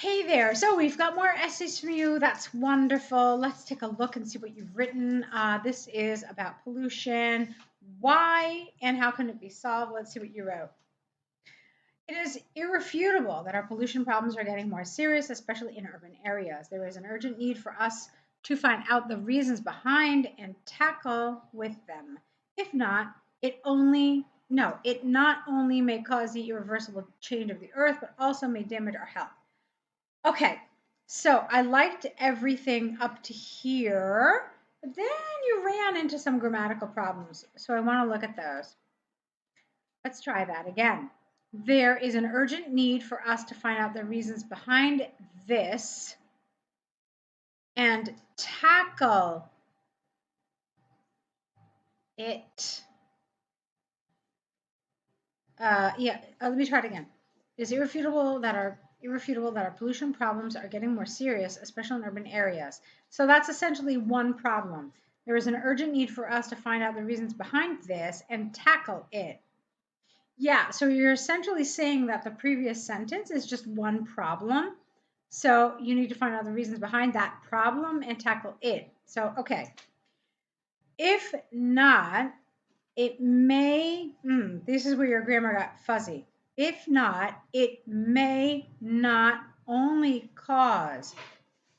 Hey there. So we've got more essays from you. That's wonderful. Let's take a look and see what you've written. This is about pollution. Why and how can it be solved? Let's see what you wrote. It is irrefutable that our pollution problems are getting more serious, especially in urban areas. There is an urgent need for us to find out the reasons behind and tackle with them. If not, it not only may cause the irreversible change of the earth, but also may damage our health. Okay, so I liked everything up to here, but then you ran into some grammatical problems. So I want to look at those. Let's try that again. There is an urgent need for us to find out the reasons behind this and tackle it. Let me try it again. It is irrefutable that our pollution problems are getting more serious, especially in urban areas. So that's essentially one problem. There is an urgent need for us to find out the reasons behind this and tackle it. Yeah, so you're essentially saying that the previous sentence is just one problem. So you need to find out the reasons behind that problem and tackle it. So, okay. If not, it may, this is where your grammar got fuzzy. If not, it may not only cause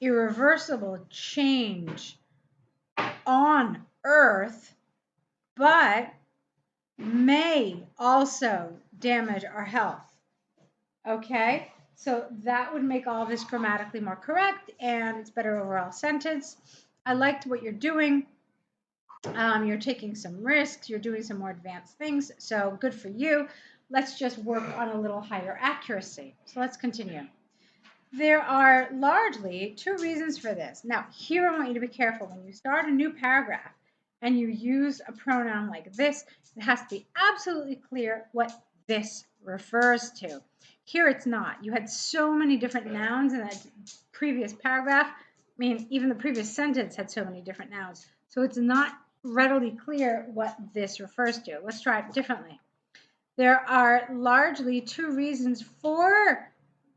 irreversible change on Earth, but may also damage our health. Okay, so that would make all of this grammatically more correct and it's better overall sentence. I liked what you're doing. You're taking some risks, you're doing some more advanced things, so good for you. Let's just work on a little higher accuracy. So let's continue. There are largely two reasons for this. Now, here I want you to be careful. When you start a new paragraph and you use a pronoun like this, it has to be absolutely clear what this refers to. Here it's not. You had so many different nouns in that previous paragraph. I mean, even the previous sentence had so many different nouns. So it's not readily clear what this refers to. Let's try it differently. There are largely two reasons for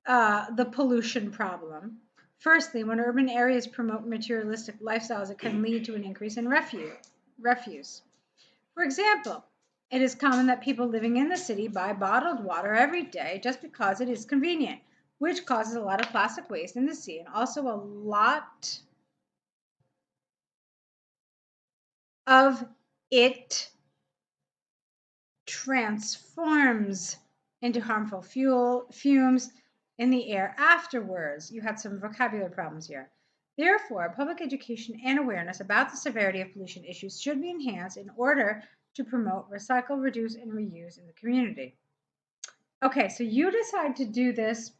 the pollution problem. Firstly, when urban areas promote materialistic lifestyles, it can lead to an increase in refuse. For example, it is common that people living in the city buy bottled water every day just because it is convenient, which causes a lot of plastic waste in the sea and also a lot of it transforms into harmful fumes in the air afterwards. You had some vocabulary problems here. Therefore, public education and awareness about the severity of pollution issues should be enhanced in order to promote recycle, reduce, and reuse in the community. Okay, so you decide to do this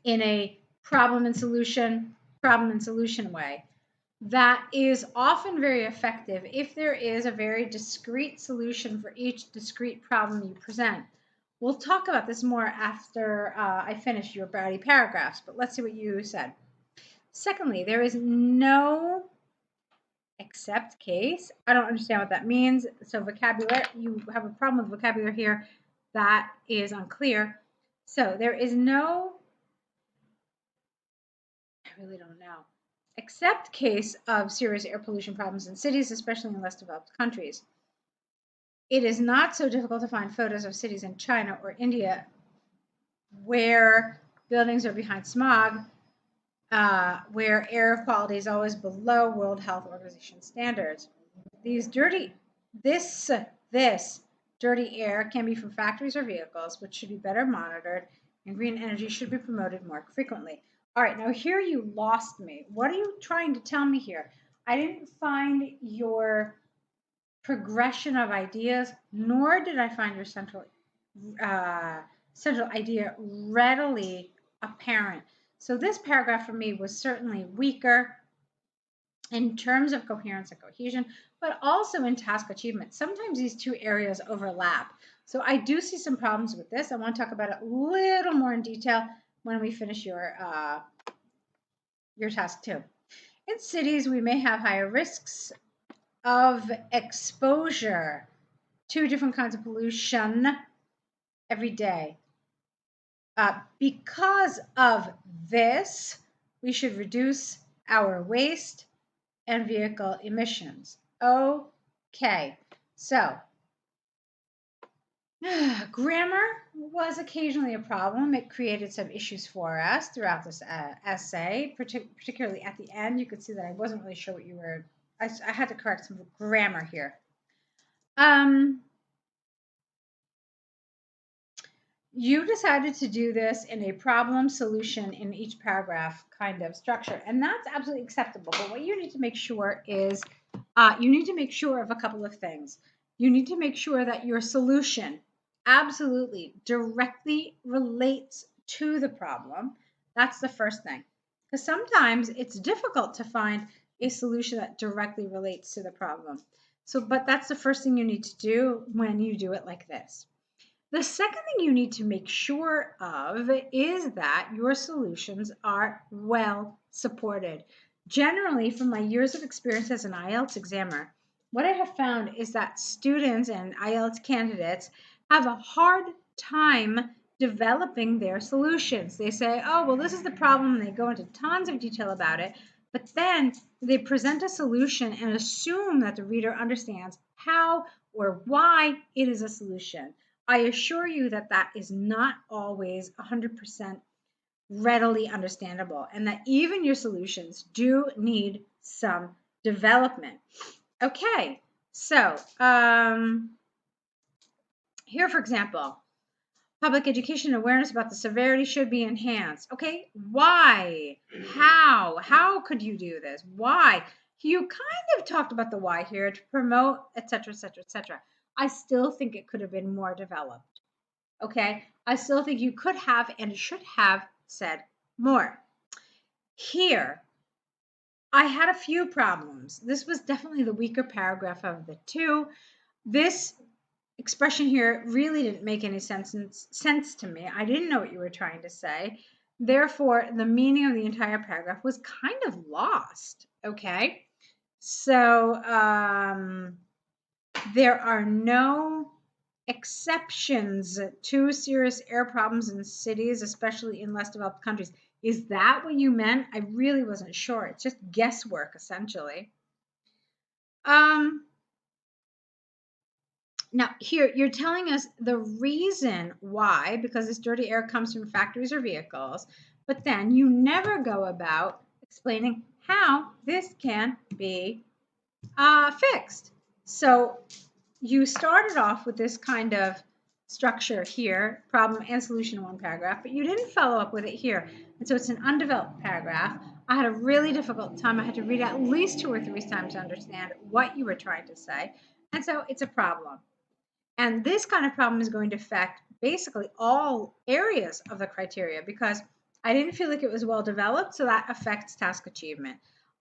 in a problem and solution way. That is often very effective if there is a very discrete solution for each discrete problem you present. We'll talk about this more after I finish your body paragraphs, but let's see what you said. Secondly, there is no except case. I don't understand what that means. So vocabulary, you have a problem with vocabulary here. That is unclear. So there is no, I really don't know. Except case of serious air pollution problems in cities, especially in less developed countries. It is not so difficult to find photos of cities in China or India where buildings are behind smog, where air quality is always below World Health Organization standards. This dirty air can be from factories or vehicles, which should be better monitored, and green energy should be promoted more frequently. All right, now here you lost me. What are you trying to tell me here? I didn't find your progression of ideas, nor did I find your central idea readily apparent. So this paragraph for me was certainly weaker in terms of coherence and cohesion, but also in task achievement. Sometimes these two areas overlap. So I do see some problems with this. I want to talk about it a little more in detail when we finish your task 2. In cities, we may have higher risks of exposure to different kinds of pollution every day. Because of this, we should reduce our waste and vehicle emissions. Okay, so grammar was occasionally a problem. It created some issues for us throughout this essay, particularly at the end. You could see that I wasn't really sure what you were. I had to correct some grammar here. You decided to do this in a problem solution in each paragraph kind of structure, and that's absolutely acceptable. But what you need to make sure is you need to make sure of a couple of things. You need to make sure that your solution absolutely directly relates to the problem. That's the first thing. Because sometimes it's difficult to find a solution that directly relates to the problem. But that's the first thing you need to do when you do it like this. The second thing you need to make sure of is that your solutions are well supported. Generally, from my years of experience as an IELTS examiner, what I have found is that students and IELTS candidates have a hard time developing their solutions. They say, oh, well, this is the problem, and they go into tons of detail about it, but then they present a solution and assume that the reader understands how or why it is a solution. I assure you that that is not always 100% readily understandable, and that even your solutions do need some development. Okay, so here, for example, public education awareness about the severity should be enhanced. Okay, why? How could you do this? Why? You kind of talked about the why here to promote, etc., etc., etc. I still think it could have been more developed. Okay, I still think you could have and should have said more. Here, I had a few problems. This was definitely the weaker paragraph of the two. This expression here really didn't make any sense to me. I didn't know what you were trying to say. Therefore, the meaning of the entire paragraph was kind of lost. Okay, so there are no exceptions to serious air problems in cities, especially in less developed countries. Is that what you meant? I really wasn't sure. It's just guesswork, essentially. Now, here, you're telling us the reason why, because this dirty air comes from factories or vehicles, but then you never go about explaining how this can be fixed. So you started off with this kind of structure here, problem and solution in one paragraph, but you didn't follow up with it here. And so it's an undeveloped paragraph. I had a really difficult time. I had to read at least 2 or 3 times to understand what you were trying to say. And so it's a problem. And this kind of problem is going to affect basically all areas of the criteria because I didn't feel like it was well developed, so that affects task achievement.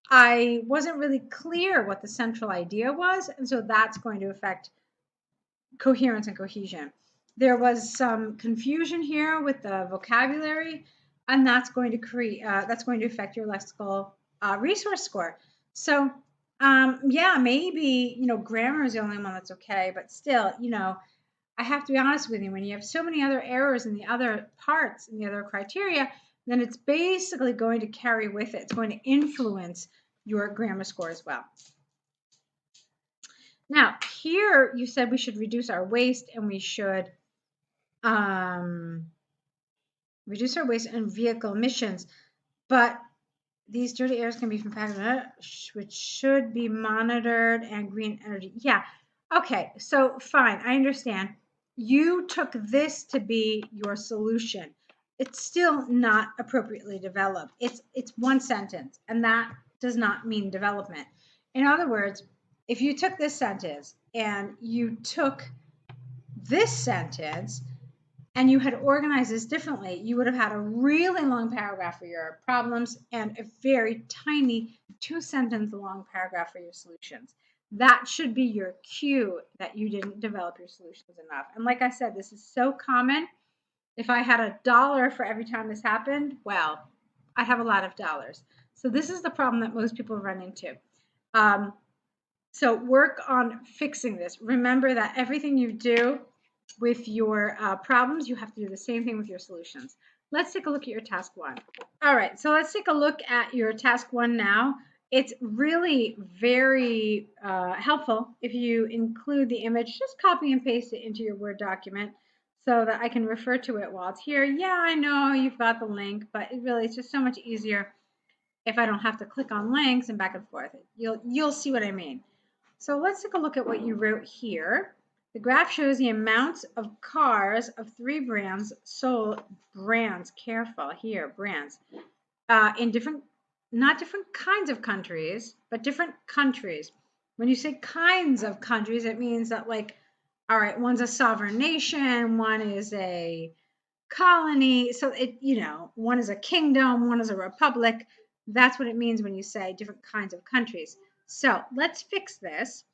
I wasn't really clear what the central idea was, and so that's going to affect coherence and cohesion. There was some confusion here with the vocabulary, and that's going to affect your lexical resource score. So yeah, maybe grammar is the only one that's okay, but still, I have to be honest with you. When you have so many other errors in the other parts, in the other criteria, then it's basically going to carry with it. It's going to influence your grammar score as well. Now, here you said we should reduce our waste and we should reduce our waste and vehicle emissions, but these dirty airs can be from factories which should be monitored and green energy. Yeah, okay, so fine, I understand. You took this to be your solution. It's still not appropriately developed. It's one sentence, and that does not mean development. In other words, if you took this sentence and you took this sentence and you had organized this differently, you would have had a really long paragraph for your problems and a very tiny 2-sentence long paragraph for your solutions. That should be your cue that you didn't develop your solutions enough. And like I said, this is so common. If I had $1 for every time this happened, well, I'd have a lot of dollars. So this is the problem that most people run into. So work on fixing this. Remember that everything you do with your problems, you have to do the same thing with your solutions. Let's take a look at your task 1. All right, so let's take a look at your task 1 now. It's really very helpful if you include the image, just copy and paste it into your Word document so that I can refer to it while it's here. Yeah, I know you've got the link, but it's just so much easier if I don't have to click on links and back and forth. You'll see what I mean. So let's take a look at what you wrote here. The graph shows the amount of cars of 3 brands sold, careful here, brands, in different, not different kinds of countries, but different countries. When you say kinds of countries, it means that, like, all right, one's a sovereign nation, one is a colony. So one is a kingdom, one is a republic. That's what it means when you say different kinds of countries. So let's fix this.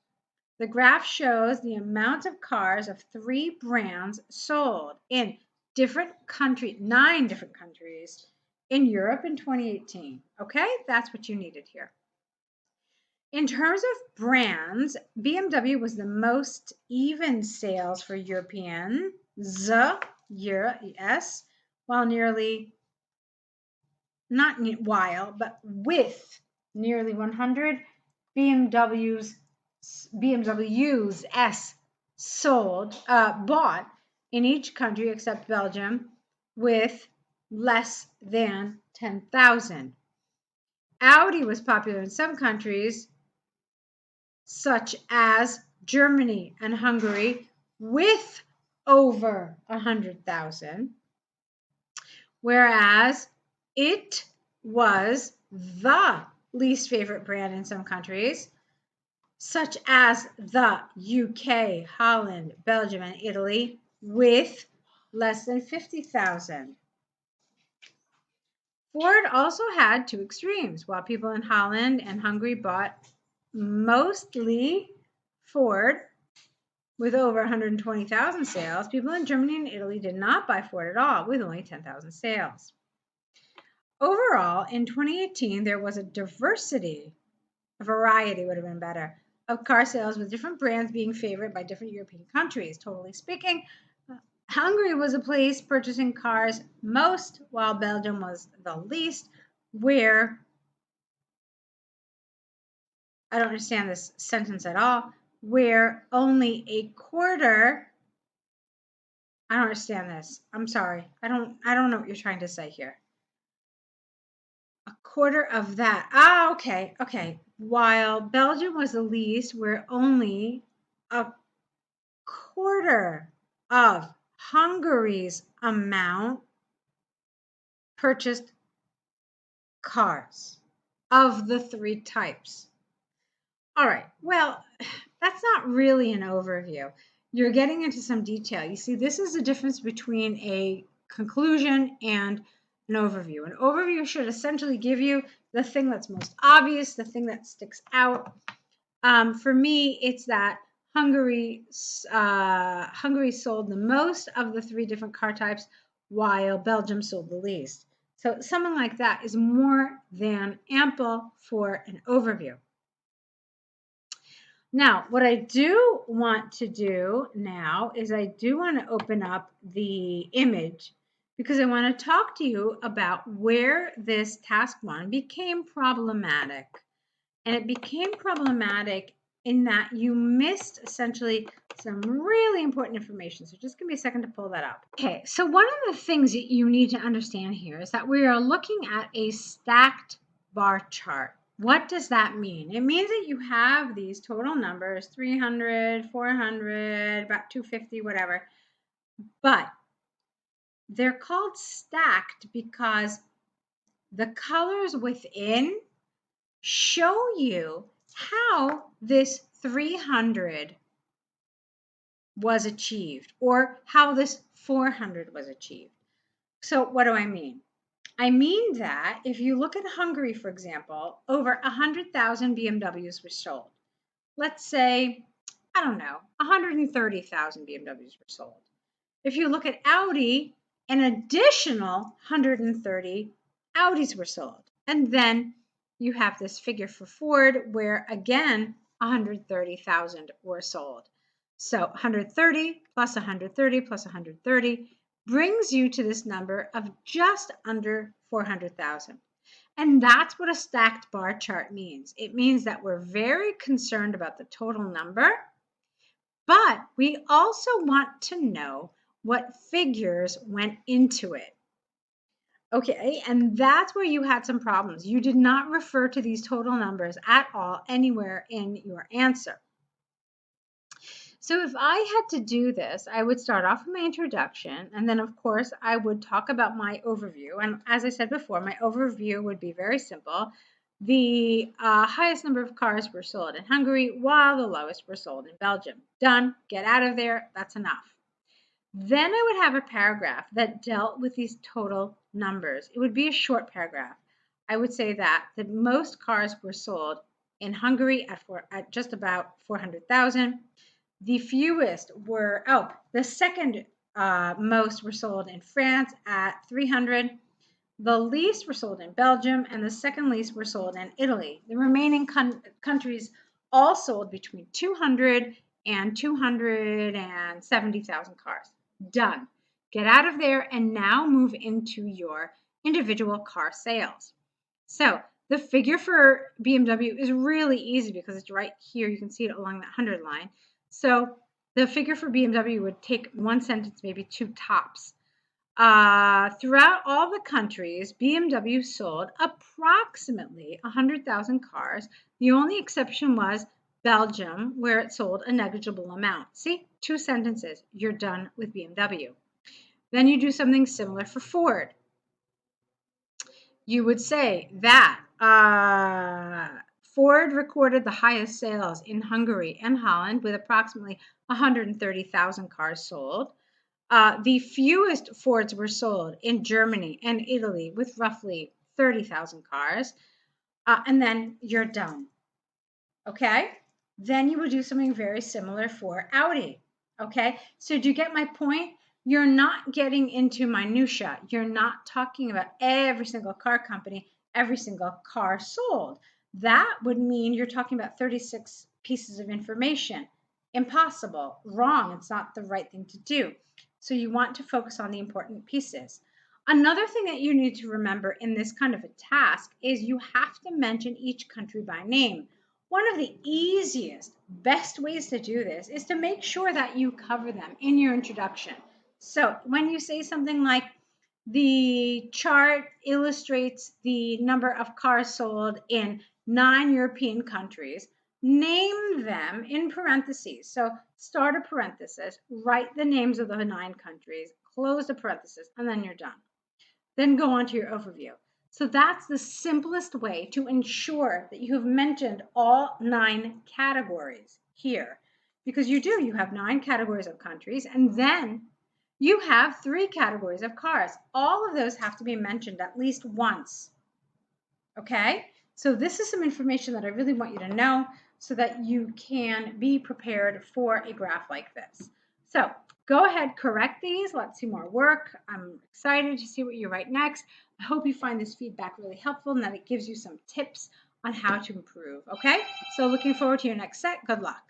The graph shows the amount of cars of 3 brands sold in different countries, 9 different countries in Europe in 2018. Okay, that's what you needed here. In terms of brands, BMW was the most even sales for Europeans, yes, while with nearly 100 BMWs S bought in each country except Belgium with less than 10,000. Audi was popular in some countries, such as Germany and Hungary, with over 100,000, whereas it was the least favorite brand in some countries, such as the UK, Holland, Belgium, and Italy, with less than 50,000. Ford also had 2 extremes. While people in Holland and Hungary bought mostly Ford with over 120,000 sales, people in Germany and Italy did not buy Ford at all, with only 10,000 sales. Overall, in 2018, there was a variety would have been better, of car sales, with different brands being favored by different European countries. Totally speaking, Hungary was a place purchasing cars most, while Belgium was the least, where, I don't understand this sentence at all, where only a quarter, I don't understand this. I'm sorry. I don't know what you're trying to say here. A quarter of that. Okay. While Belgium was the least, where only a quarter of Hungary's amount purchased cars of the 3 types. All right, well, that's not really an overview. You're getting into some detail. You see, this is the difference between a conclusion and an overview. An overview should essentially give you the thing that's most obvious, the thing that sticks out. For me, it's that Hungary sold the most of the 3 different car types, while Belgium sold the least. So something like that is more than ample for an overview. Now, what I do want to do now is I do want to open up the image, because I want to talk to you about where this task 1 became problematic. And it became problematic in that you missed essentially some really important information. So just give me a second to pull that up. Okay, so one of the things that you need to understand here is that we are looking at a stacked bar chart. What does that mean? It means that you have these total numbers, 300, 400, about 250, whatever, but they're called stacked because the colors within show you how this 300 was achieved, or how this 400 was achieved. So what do I mean? I mean that if you look at Hungary, for example, over 100,000 BMWs were sold. Let's say, I don't know, 130,000 BMWs were sold. If you look at Audi, an additional 130 Audis were sold. And then you have this figure for Ford where, again, 130,000 were sold. So 130 plus 130 plus 130 brings you to this number of just under 400,000. And that's what a stacked bar chart means. It means that we're very concerned about the total number, but we also want to know what figures went into it. Okay, and that's where you had some problems. You did not refer to these total numbers at all anywhere in your answer. So if I had to do this, I would start off with my introduction, and then of course I would talk about my overview. And as I said before, my overview would be very simple. The highest number of cars were sold in Hungary, while the lowest were sold in Belgium. Done. Get out of there. That's enough. Then I would have a paragraph that dealt with these total numbers. It would be a short paragraph. I would say that the most cars were sold in Hungary at just about 400,000. The fewest were, the second most were sold in France at 300. The least were sold in Belgium, and the second least were sold in Italy. The remaining countries all sold between 200 and 270,000 cars. Done. Get out of there and now move into your individual car sales. So the figure for BMW is really easy because it's right here. You can see it along that 100 line. So the figure for BMW would take one sentence, maybe two tops. Throughout all the countries, BMW sold approximately 100,000 cars. The only exception was Belgium, where it sold a negligible amount. See, two sentences, you're done with BMW. Then you do something similar for Ford. You would say that Ford recorded the highest sales in Hungary and Holland with approximately 130,000 cars sold. The fewest Fords were sold in Germany and Italy with roughly 30,000 cars. And then you're done. Okay? Then you would do something very similar for Audi. Okay? So do you get my point? You're not getting into minutia. You're not talking about every single car company, every single car sold. That would mean you're talking about 36 pieces of information. Impossible. Wrong. It's not the right thing to do. So you want to focus on the important pieces. Another thing that you need to remember in this kind of a task is you have to mention each country by name. One of the easiest, best ways to do this is to make sure that you cover them in your introduction. So when you say something like, the chart illustrates the number of cars sold in 9 European countries, name them in parentheses. So start a parenthesis, write the names of the 9 countries, close the parenthesis, and then you're done. Then go on to your overview. So that's the simplest way to ensure that you have mentioned all 9 categories here. Because you have 9 categories of countries, and then you have 3 categories of cars. All of those have to be mentioned at least once. Okay? So this is some information that I really want you to know so that you can be prepared for a graph like this. So go ahead, correct these. Let's see more work. I'm excited to see what you write next. I hope you find this feedback really helpful and that it gives you some tips on how to improve. Okay? So looking forward to your next set. Good luck.